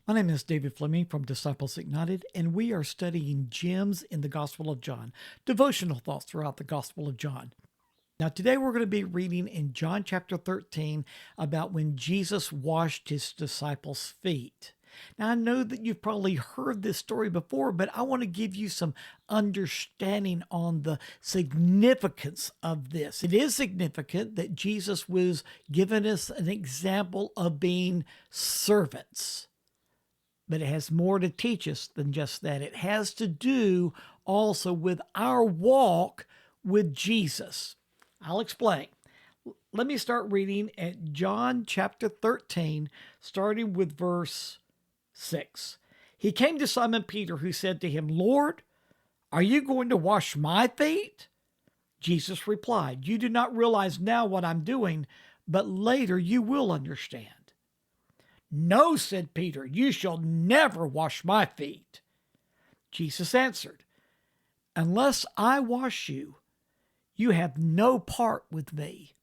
My name is David Fleming from Disciples Ignited, and we are studying gems in the Gospel of John, devotional thoughts throughout the Gospel of John. Now, today we're going to be reading in John chapter 13 about when Jesus washed his disciples' feet. Now, I know that you've probably heard this story before, but I want to give you some understanding on the significance of this. It is significant that Jesus was giving us an example of being servants. But it has more to teach us than just that. It has to do also with our walk with Jesus. I'll explain. Let me start reading at John chapter 13, starting with verse 6. He came to Simon Peter, who said to him, "Lord, are you going to wash my feet?" Jesus replied, "You do not realize now what I'm doing, but later you will understand." "No," said Peter, "you shall never wash my feet." Jesus answered, "Unless I wash you, you have no part with me."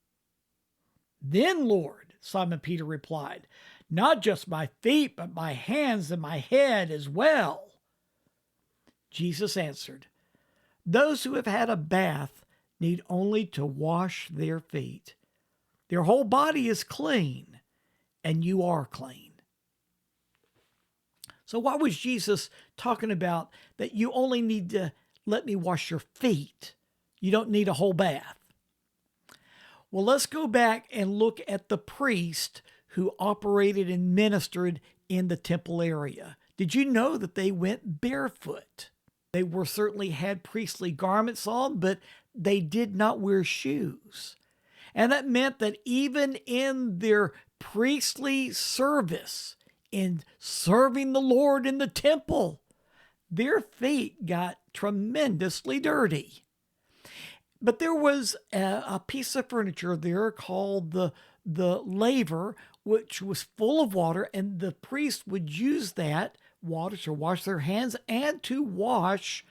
"Then, Lord," Simon Peter replied, "not just my feet, but my hands and my head as well." Jesus answered, "Those who have had a bath need only to wash their feet. Their whole body is clean, and you are clean." So what was Jesus talking about that you only need to let me wash your feet? You don't need a whole bath. Well, let's go back and look at the priest who operated and ministered in the temple area. Did you know that they went barefoot? They were certainly had priestly garments on, but they did not wear shoes. And that meant that even in their priestly service, in serving the Lord in the temple, their feet got tremendously dirty. But there was a piece of furniture there called the laver, which was full of water, and the priest would use that water to wash their hands and to wash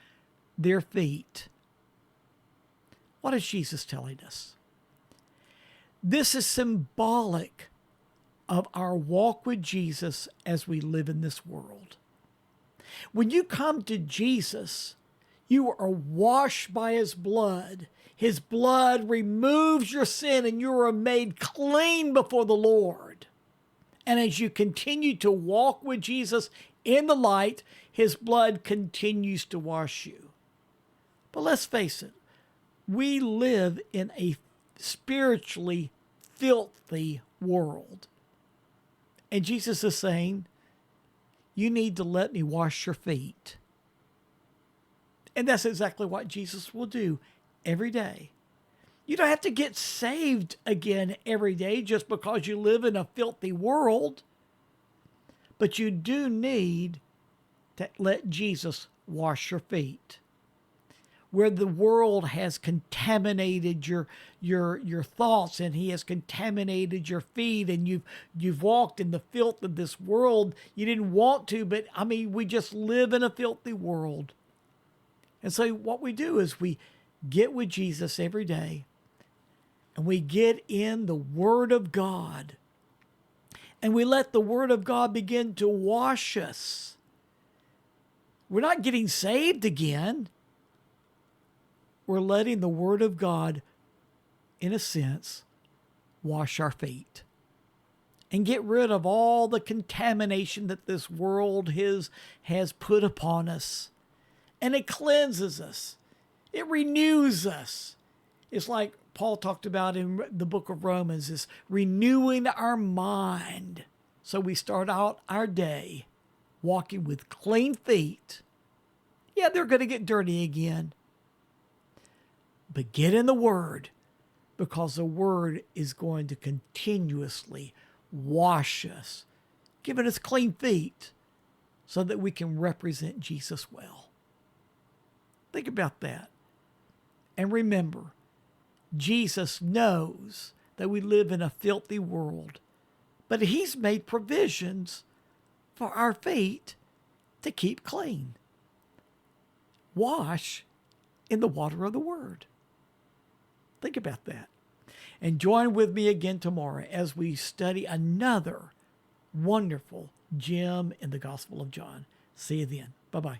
their feet. What is Jesus telling us? This is symbolic of our walk with Jesus as we live in this world. When you come to Jesus, you are washed by his blood. His blood removes your sin and you are made clean before the Lord. And as you continue to walk with Jesus in the light, his blood continues to wash you. But let's face it, we live in a spiritually filthy world. And Jesus is saying, you need to let me wash your feet. And that's exactly what Jesus will do every day. You don't have to get saved again every day just because you live in a filthy world. But you do need to let Jesus wash your feet. Where the world has contaminated your thoughts and he has contaminated your feet and you've walked in the filth of this world. You didn't want to, but we just live in a filthy world. And so what we do is we get with Jesus every day and we get in the Word of God and we let the Word of God begin to wash us. We're not getting saved again. We're letting the Word of God, in a sense, wash our feet and get rid of all the contamination that this world has put upon us. And it cleanses us. It renews us. It's like Paul talked about in the book of Romans, is renewing our mind. So we start out our day walking with clean feet. Yeah, they're going to get dirty again. But get in the Word, because the Word is going to continuously wash us, giving us clean feet so that we can represent Jesus well. Think about that. And remember, Jesus knows that we live in a filthy world, but he's made provisions for our feet to keep clean. Wash in the water of the Word. Think about that. And join with me again tomorrow as we study another wonderful Jim in the Gospel of John. See you then. Bye-bye.